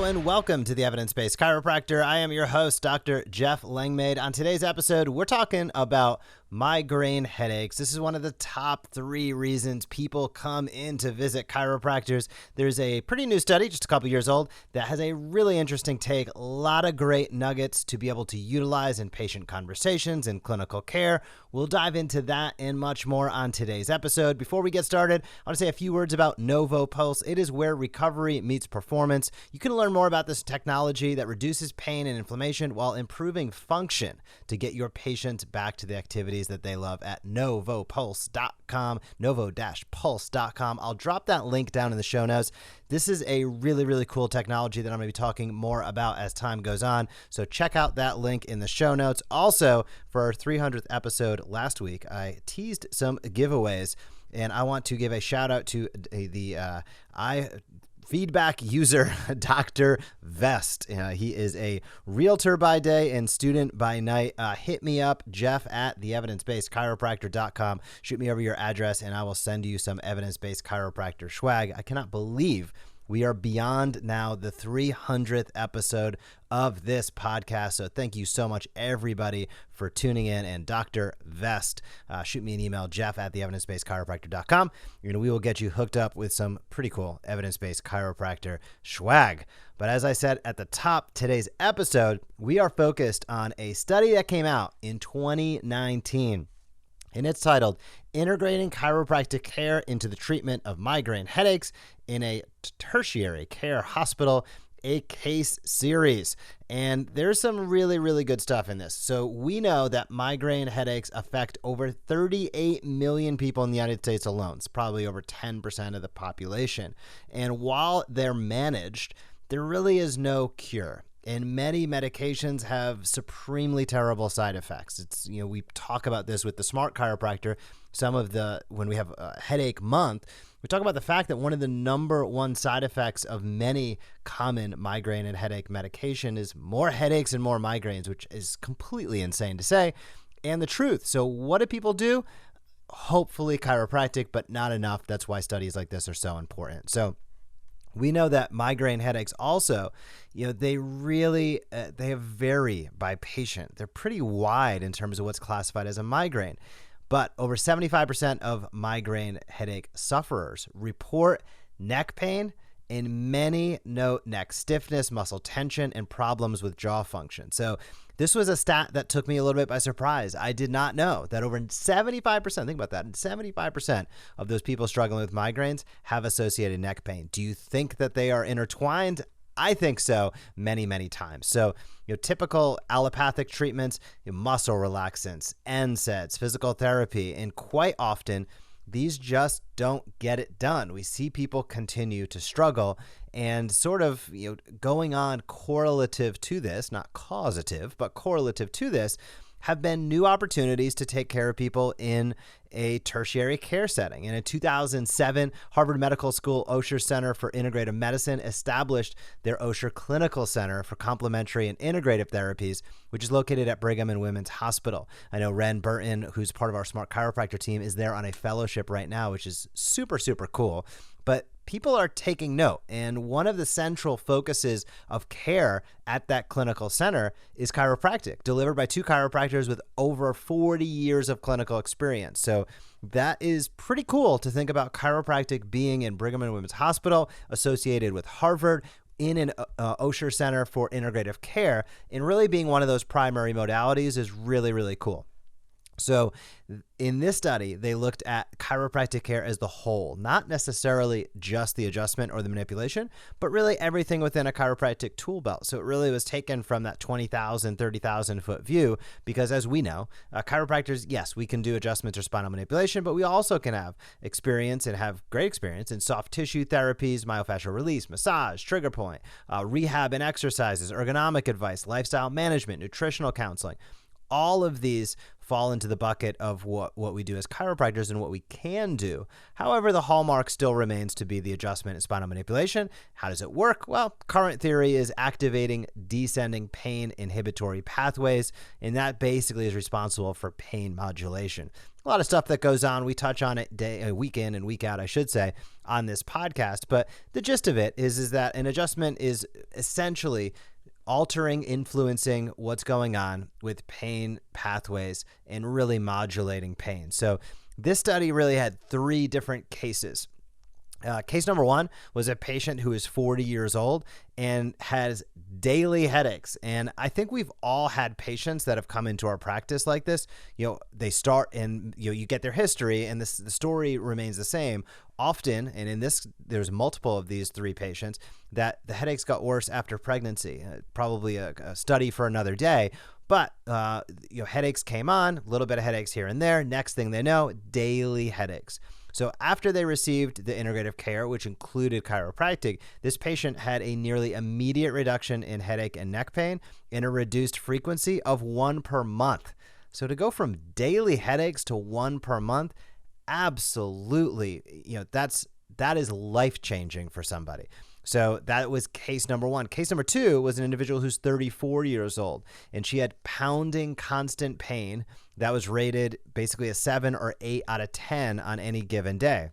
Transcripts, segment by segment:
and welcome to the Evidence Based Chiropractor. I am your host, Dr. Jeff Langmaid. On today's episode, we're talking about migraine headaches. This is one of the top 3 reasons people come in to visit chiropractors. There's a pretty new study, just a couple years old, that has a really interesting take. A lot of great nuggets to be able to utilize in patient conversations and clinical care. We'll dive into that and much more on today's episode. Before we get started, I want to say a few words about Novo Pulse. It is where recovery meets performance. You can learn more about this technology that reduces pain and inflammation while improving function to get your patients back to the activities that they love at novopulse.com, novo-pulse.com. I'll drop that link down in the show notes. This is a really, really cool technology that I'm going to be talking more about as time goes on. So check out that link in the show notes. Also, for our 300th episode last week, I teased some giveaways, and I want to give a shout out to the feedback user, Dr. Vest. He is a realtor by day and student by night. Hit me up, Jeff at theevidencebasedchiropractor.com. Shoot me over your address and I will send you some evidence-based chiropractor swag. I cannot believe we are beyond now the 300th episode of this podcast. So thank you so much, everybody, for tuning in. And Dr. Vest, shoot me an email, Jeff at theevidencebasedchiropractor.com. We will get you hooked up with some pretty cool evidence-based chiropractor swag. But as I said at the top, today's episode, we are focused on a study that came out in 2019. And it's titled, Integrating Chiropractic Care into the Treatment of Migraine Headaches in a Tertiary Care Hospital, a Case Series. And there's some really, really good stuff in this. So we know that migraine headaches affect over 38 million people in the United States alone. It's probably over 10% of the population. And while they're managed, there really is no cure. And many medications have supremely terrible side effects. It's, we talk about this with the Smart Chiropractor. When we have a headache month, we talk about the fact that one of the number one side effects of many common migraine and headache medication is more headaches and more migraines, which is completely insane to say, and the truth. So what do people do? Hopefully chiropractic, but not enough. That's why studies like this are so important. So we know that migraine headaches also, they vary by patient. They're pretty wide in terms of what's classified as a migraine. But over 75% of migraine headache sufferers report neck pain, and many note neck stiffness, muscle tension, and problems with jaw function. So this was a stat that took me a little bit by surprise. I did not know that over 75%, think about that, 75% of those people struggling with migraines have associated neck pain. Do you think that they are intertwined? I think so, many, many times. So, typical allopathic treatments, muscle relaxants, NSAIDs, physical therapy, and quite often, these just don't get it done. We see people continue to struggle, and sort of, going on correlative to this, not causative, but correlative to this, have been new opportunities to take care of people in a tertiary care setting. And in 2007, Harvard Medical School Osher Center for Integrative Medicine established their Osher Clinical Center for Complementary and Integrative Therapies, which is located at Brigham and Women's Hospital. I know Ren Burton, who's part of our Smart Chiropractor team, is there on a fellowship right now, which is super, super cool. But people are taking note, and one of the central focuses of care at that clinical center is chiropractic, delivered by 2 chiropractors with over 40 years of clinical experience. So that is pretty cool to think about chiropractic being in Brigham and Women's Hospital, associated with Harvard, in an Osher Center for Integrative Care, and really being one of those primary modalities is really, really cool. So in this study, they looked at chiropractic care as the whole, not necessarily just the adjustment or the manipulation, but really everything within a chiropractic tool belt. So it really was taken from that 20,000, 30,000 foot view, because as we know, chiropractors, yes, we can do adjustments or spinal manipulation, but we also can have experience and have great experience in soft tissue therapies, myofascial release, massage, trigger point, rehab and exercises, ergonomic advice, lifestyle management, nutritional counseling. all of these fall into the bucket of what we do as chiropractors and what we can do. However, the hallmark still remains to be the adjustment and spinal manipulation. How does it work? Well, current theory is activating descending pain inhibitory pathways, and that basically is responsible for pain modulation. A lot of stuff that goes on. We touch on it week in and week out, I should say, on this podcast. But the gist of it is that an adjustment is essentially altering, influencing what's going on with pain pathways and really modulating pain. So this study really had 3 different cases. Case number 1 was a patient who is 40 years old and has daily headaches. And I think we've all had patients that have come into our practice like this. They start and you get their history and the story remains the same. Often, and in this, there's multiple of these 3 patients, that the headaches got worse after pregnancy. Probably a study for another day. But headaches came on, a little bit of headaches here and there. Next thing they know, daily headaches. So after they received the integrative care, which included chiropractic, this patient had a nearly immediate reduction in headache and neck pain and a reduced frequency of 1 per month. So to go from daily headaches to 1 per month, absolutely, that is life-changing for somebody. So that was case number 1. Case number 2 was an individual who's 34 years old, and she had pounding constant pain that was rated basically a 7 or 8 out of 10 on any given day.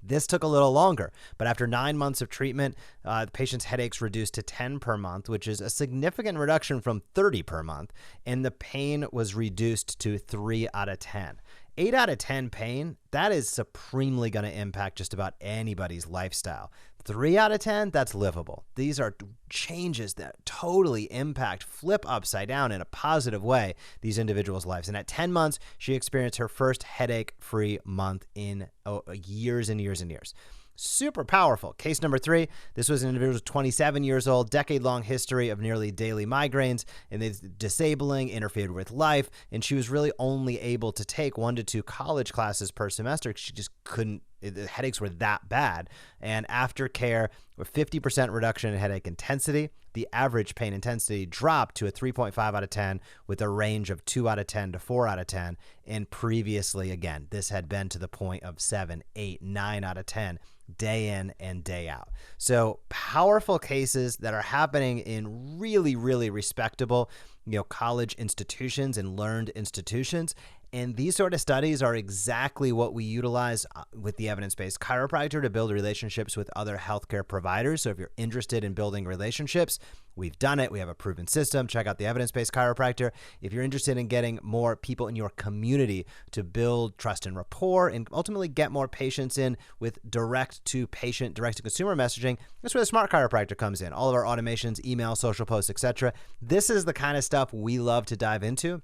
This took a little longer, but after 9 months of treatment, the patient's headaches reduced to 10 per month, which is a significant reduction from 30 per month, and the pain was reduced to 3 out of 10. 8 out of 10 pain, that is supremely going to impact just about anybody's lifestyle. 3 out of 10, that's livable. These are changes that totally impact, flip upside down in a positive way, these individuals' lives. And at 10 months, she experienced her first headache-free month in years and years and years. Super powerful. Case number 3, this was an individual 27 years old, decade-long history of nearly daily migraines, and it's disabling, interfered with life, and she was really only able to take 1 to 2 college classes per semester. She just couldn't, the headaches were that bad. And after care, with 50% reduction in headache intensity, the average pain intensity dropped to a 3.5 out of 10 with a range of 2 out of 10 to 4 out of 10. And previously, again, this had been to the point of 7, 8, 9 out of 10 day in and day out. So powerful cases that are happening in really, really respectable, college institutions and learned institutions. And these sort of studies are exactly what we utilize with the evidence-based chiropractor to build relationships with other healthcare providers. So if you're interested in building relationships, we've done it. We have a proven system. Check out the evidence-based chiropractor. If you're interested in getting more people in your community to build trust and rapport and ultimately get more patients in with direct-to-patient, direct-to-consumer messaging, that's where the smart chiropractor comes in. All of our automations, email, social posts, etc. This is the kind of stuff we love to dive into.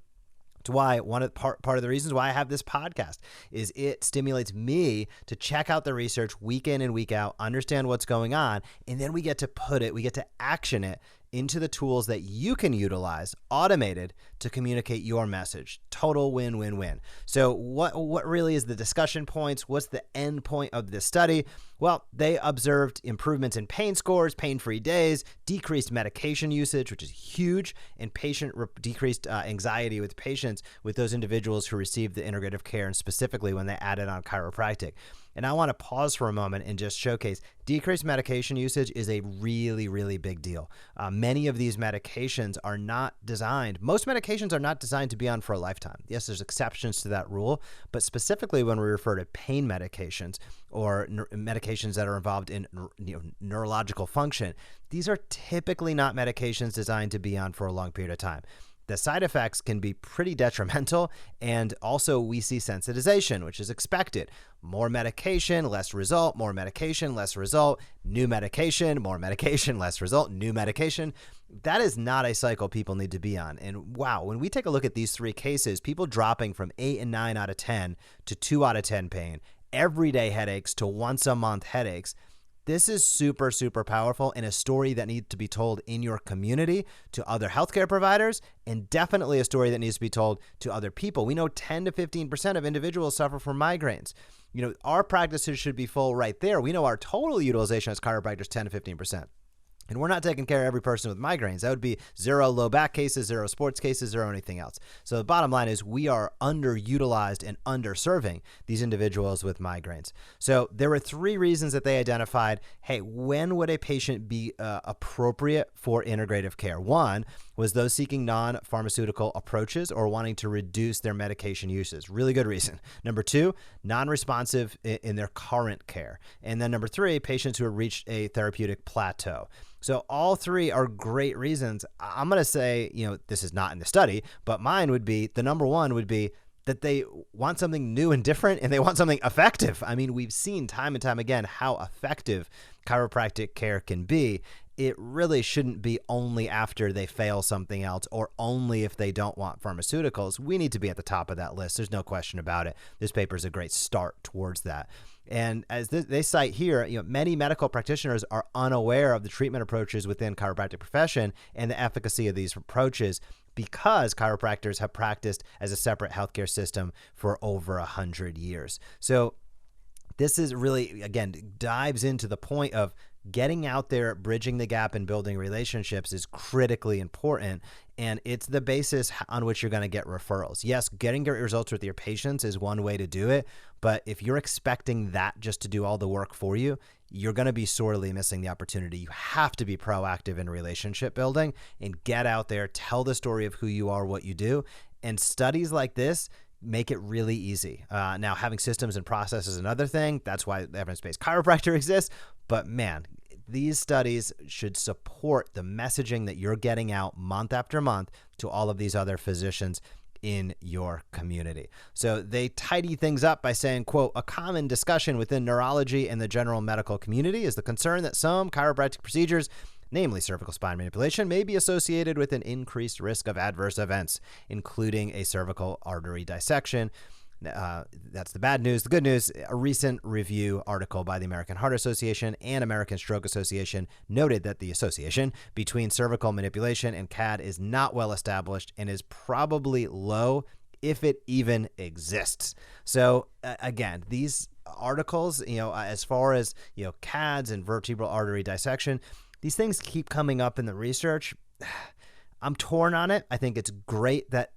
It's why part of the reasons why I have this podcast is it stimulates me to check out the research week in and week out, understand what's going on, and then we get to action it into the tools that you can utilize, automated, to communicate your message. Total win, win, win. So what really is the discussion points? What's the end point of this study? Well, they observed improvements in pain scores, pain-free days, decreased medication usage, which is huge, and decreased anxiety with patients with those individuals who received the integrative care, and specifically when they added on chiropractic. And I want to pause for a moment and just showcase decreased medication usage is a really, really big deal. Many of these medications are not designed. Most medications are not designed to be on for a lifetime. Yes, there's exceptions to that rule, but specifically when we refer to pain medications or medications that are involved in neurological function, these are typically not medications designed to be on for a long period of time. The side effects can be pretty detrimental, and also we see sensitization, which is expected. More medication, less result, more medication, less result, new medication, more medication, less result, new medication. That is not a cycle people need to be on. And wow, when we take a look at these 3 cases, people dropping from 8 and 9 out of 10 to 2 out of 10 pain, everyday headaches to once a month headaches, this is super, super powerful and a story that needs to be told in your community to other healthcare providers, and definitely a story that needs to be told to other people. We know 10 to 15% of individuals suffer from migraines. Our practices should be full right there. We know our total utilization as chiropractors, 10 to 15%. And we're not taking care of every person with migraines. That would be 0 low back cases, 0 sports cases, 0 anything else. So the bottom line is we are underutilized and underserving these individuals with migraines. So there were 3 reasons that they identified, hey, when would a patient be appropriate for integrative care? 1 was those seeking non-pharmaceutical approaches or wanting to reduce their medication uses. Really good reason. Number 2, non-responsive in their current care. And then number 3, patients who have reached a therapeutic plateau. So all 3 are great reasons. I'm going to say, this is not in the study, but mine would be, the number 1 would be that they want something new and different and they want something effective. I mean, we've seen time and time again how effective chiropractic care can be. It really shouldn't be only after they fail something else or only if they don't want pharmaceuticals. We need to be at the top of that list. There's no question about it. This paper is a great start towards that. And as they cite here, many medical practitioners are unaware of the treatment approaches within chiropractic profession and the efficacy of these approaches because chiropractors have practiced as a separate healthcare system for over 100 years. So this is really, again, dives into the point of getting out there, bridging the gap and building relationships is critically important. And it's the basis on which you're going to get referrals. Yes, getting great results with your patients is one way to do it. But if you're expecting that just to do all the work for you, you're going to be sorely missing the opportunity. You have to be proactive in relationship building and get out there, tell the story of who you are, what you do. And studies like this make it really easy. Now, having systems and processes is another thing. That's why the Evidence Based Chiropractor exists. But man, these studies should support the messaging that you're getting out month after month to all of these other physicians in your community. So they tidy things up by saying, quote, a common discussion within neurology and the general medical community is the concern that some chiropractic procedures, namely cervical spine manipulation, may be associated with an increased risk of adverse events, including a cervical artery dissection. That's the bad news. The good news, a recent review article by the American Heart Association and American Stroke Association noted that the association between cervical manipulation and CAD is not well established and is probably low, if it even exists. So again, these articles, as far as, CADs and vertebral artery dissection, these things keep coming up in the research. I'm torn on it. I think it's great that,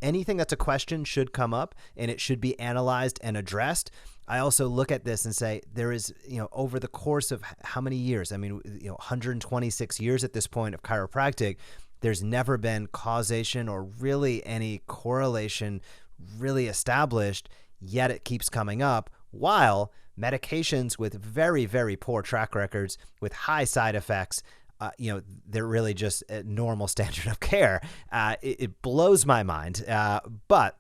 anything that's a question should come up and it should be analyzed and addressed. I also look at this and say there is, over the course of how many years, 126 years at this point of chiropractic, there's never been causation or really any correlation really established, yet it keeps coming up, while medications with very, very poor track records with high side effects, they're really just a normal standard of care. It blows my mind, but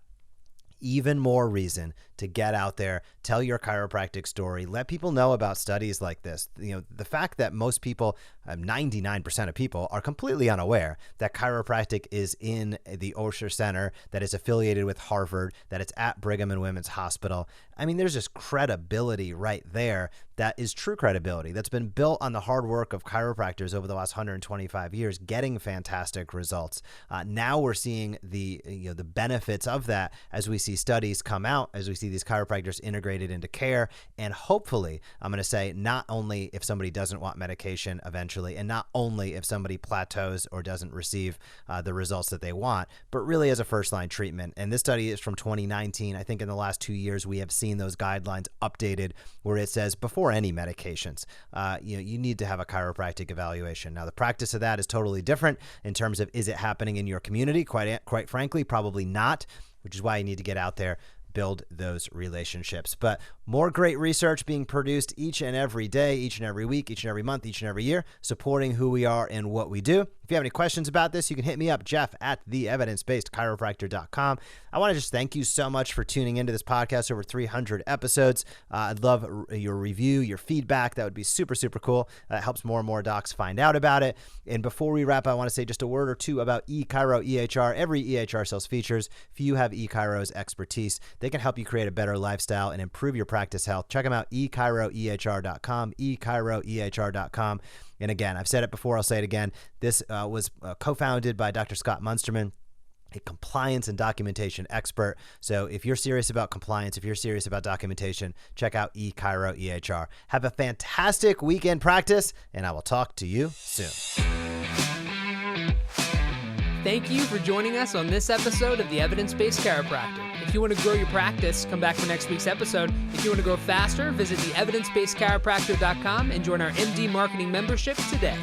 even more reason to get out there, tell your chiropractic story, let people know about studies like this. The fact that most people, 99% of people, are completely unaware that chiropractic is in the Osher Center, that is affiliated with Harvard, that it's at Brigham and Women's Hospital. There's just credibility right there that is true credibility that's been built on the hard work of chiropractors over the last 125 years, getting fantastic results. Now we're seeing the benefits of that as we see studies come out, as we see these chiropractors integrated into care. And hopefully, I'm going to say, not only if somebody doesn't want medication eventually, and not only if somebody plateaus or doesn't receive the results that they want, but really as a first-line treatment. And this study is from 2019. I think in the last 2 years, we have seen those guidelines updated where it says before any medications, you need to have a chiropractic evaluation. Now, the practice of that is totally different in terms of, is it happening in your community? Quite frankly, probably not, which is why you need to get out there, build those relationships. But more great research being produced each and every day, each and every week, each and every month, each and every year, supporting who we are and what we do. If you have any questions about this, you can hit me up, Jeff at theevidencebasedchiropractor.com. I want to just thank you so much for tuning into this podcast, over 300 episodes. I'd love your review, your feedback. That would be super, super cool. That helps more and more docs find out about it. And before we wrap, I want to say just a word or two about eChiro EHR. Every EHR sells features. If you have eChiro's expertise, they can help you create a better lifestyle and improve your practice health. Check them out, eChiroEHR.com, eChiroEHR.com. And again, I've said it before, I'll say it again. This was co-founded by Dr. Scott Munsterman. a compliance and documentation expert. So if you're serious about compliance, if you're serious about documentation, check out eChiro EHR. Have a fantastic weekend practice, and I will talk to you soon. Thank you for joining us on this episode of the Evidence Based Chiropractor. If you want to grow your practice, come back for next week's episode. If you want to grow faster, visit the evidencebasedchiropractor.com and join our MD Marketing membership today.